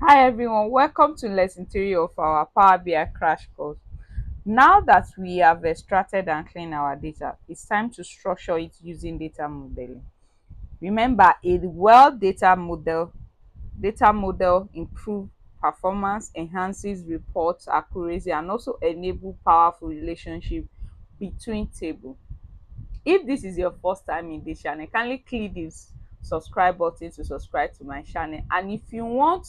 Hi everyone, welcome to lesson 3 of our Power BI crash course. Now that we have extracted and cleaned our data, it's time to structure it using data modeling. Remember, a well data model improves performance, enhances reports accuracy, and also enable powerful relationship between tables. If this is your first time in this channel, kindly click this subscribe button to subscribe to my channel. And if you want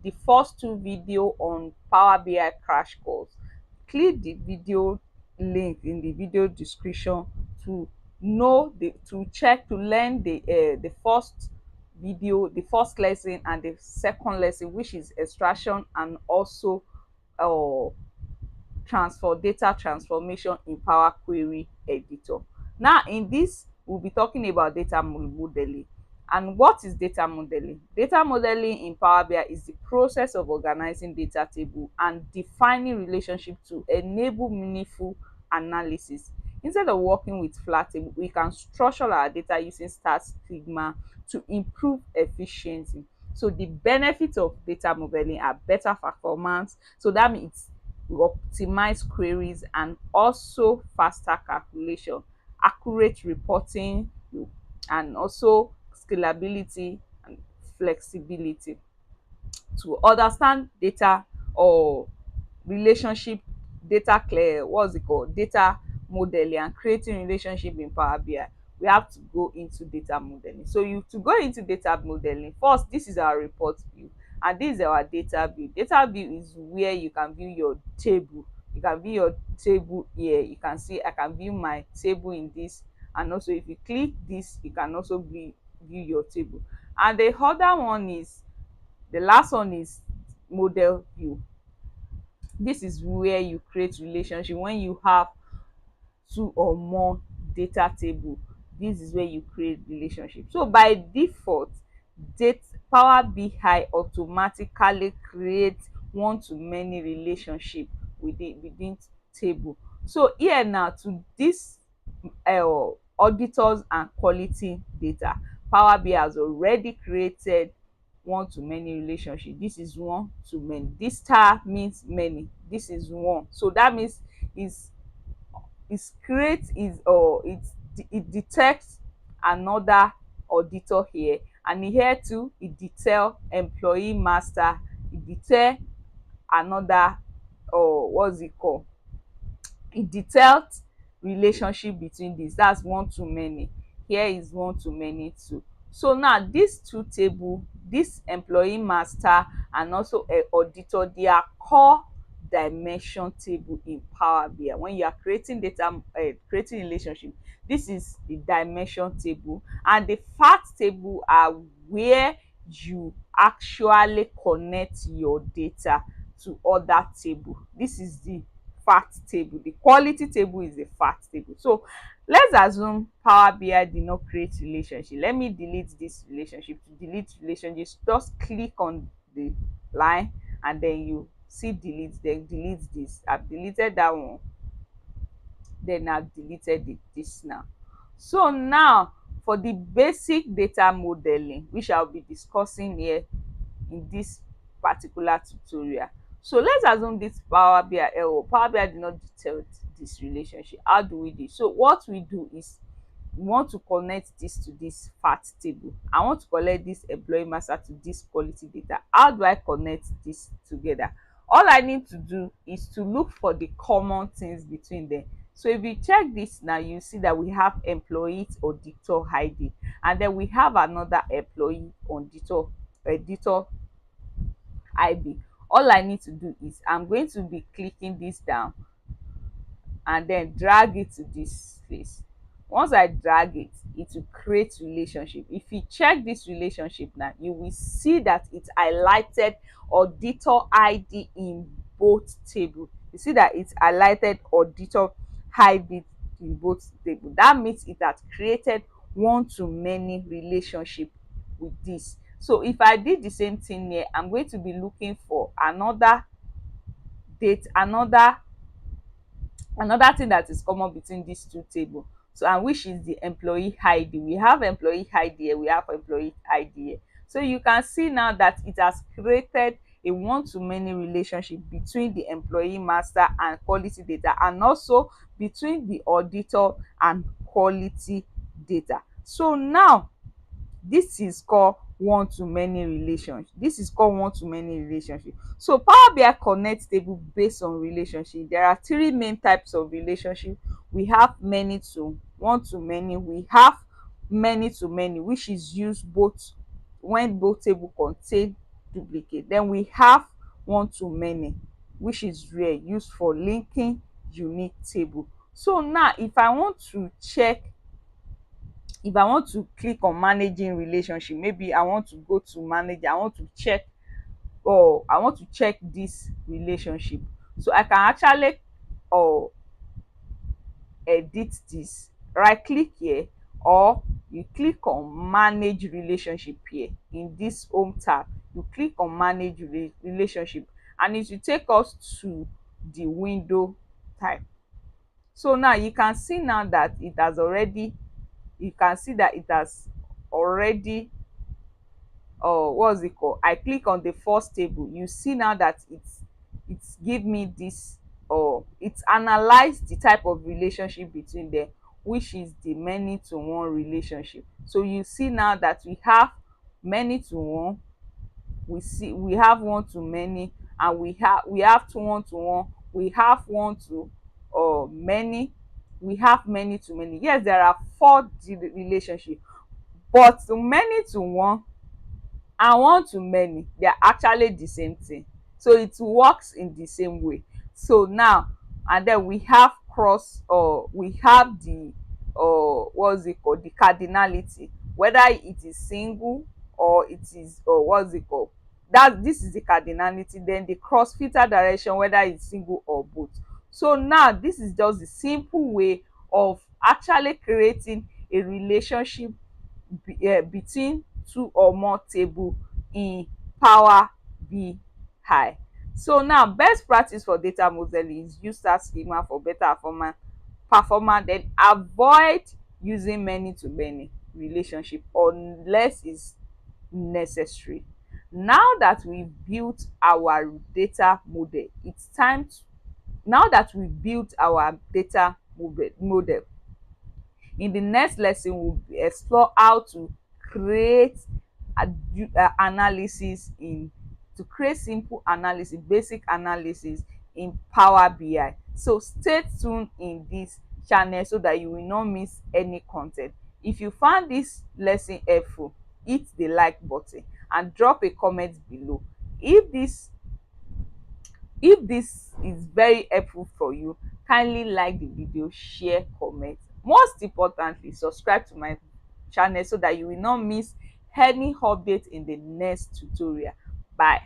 the first two video on Power BI crash course, click the video link in the video description to check to learn the first video, the first lesson, and the second lesson, which is extraction and also uh, transfer data transformation in Power Query Editor. Now in this we'll be talking about data modeling. And what is data modeling? Data modeling in Power BI is the process of organizing data table and defining relationship to enable meaningful analysis. Instead of working with flat table, we can structure our data using star schema to improve efficiency. So the benefits of data modeling are better performance. So that means we optimize queries and also faster calculation, accurate reporting, and also scalability and flexibility. To understand data or relationship, data clear what's it called data modeling and creating relationship in Power BI, we have to go into data modeling. So you to go into data modeling, first this is our report view and this is our data view. Data view is where you can view your table. You can view your table here. You can see I can view my table in this, and also if you click this you can also view your table. And the other one is, the last one is model view. This is where you create relationship when you have two or more data table. This is where you create relationship. So by default, data Power BI automatically creates one to many relationship within table. So here now, to this auditors and quality data, Power BI has already created one to many relationship. This is one to many. This star means many. This is one. So that means is create is or it detects another auditor here, and here too it detail employee master, it detail another, or what's it called, it details relationship between this. That's one to many. Here is one to many too. So now these two table, this employee master and also a auditor, they are core dimension table in Power BI. When you are creating data, creating relationship, this is the dimension table, and the fact table are where you actually connect your data to other table. This is the fact table. The quality table is the fact table. So let's assume Power BI did not create relationship. Let me delete this relationship. To delete relationship, just click on the line and then you see delete, then delete this. I've deleted that one, then I've deleted this now. So now for the basic data modeling, which I'll be discussing here in this particular tutorial. So let's assume this Power BI error. Power BI did not detect this relationship. How do we do? So what we do is we want to connect this to this fact table. I want to connect this employee master to this quality data. How do I connect this together? All I need to do is to look for the common things between them. So if you check this now, you see that we have employee auditor ID, and then we have another employee auditor IB. All I need to do is I'm going to be clicking this down and then drag it to this place. Once I drag it, it will create relationship. If you check this relationship now, you will see that it's highlighted auditor ID in both tables. You see that it's highlighted auditor ID in both tables. That means it has created one to many relationship with this. So if I did the same thing here, I'm going to be looking for another date, another thing that is common between these two tables. So, and which is the employee ID. We have employee ID here, we have employee ID here. So you can see now that it has created a one-to-many relationship between the employee master and quality data, and also between the auditor and quality data. So now this is called one-to-many relationship. This is called one-to-many relationship. So Power BI connects table based on relationship. There are three main types of relationship. We have many to one-to-many. We have many to many, which is used both when both table contain duplicate. Then we have one-to-many, which is rare, used for linking unique table. So now if I want to click on managing relationship, maybe I want to go to manage, I want to check, or I want to check this relationship. So I can actually edit this. Right click here, or you click on manage relationship here in this home tab. You click on manage relationship, and it will take us to the window type. So now you can see now that it has already, you can see that it has already, what's it called, I click on the first table. You see now that it's give me this, or it's analyzed the type of relationship between them, which is the many to one relationship. So you see now that we have many to one, we have one to many, and we have to one to one, we have one to many, we have many to many. Yes, there are four relationship, but to many to one and one to many, they are actually the same thing. So it works in the same way. So now, and then we have cross, or we have the what's it called, the cardinality, whether it is single or it is, what's it called, that this is the cardinality. Then the cross filter direction, whether it's single or both. So now this is just the simple way of actually creating a relationship between two or more table in Power BI. So now, best practice for data modeling is use star schema for better performance. Then avoid using many to many relationship unless it's necessary. Now that we've built our data model, it's time to, now that we've built our data model, in the next lesson we'll explore how to create analysis in, to create simple analysis, basic analysis in Power BI. So stay tuned in this channel so that you will not miss any content. If you found this lesson helpful, hit the like button and drop a comment below. If this is very helpful for you, kindly like the video, share, comment. Most importantly, subscribe to my channel so that you will not miss any update in the next tutorial. Bye.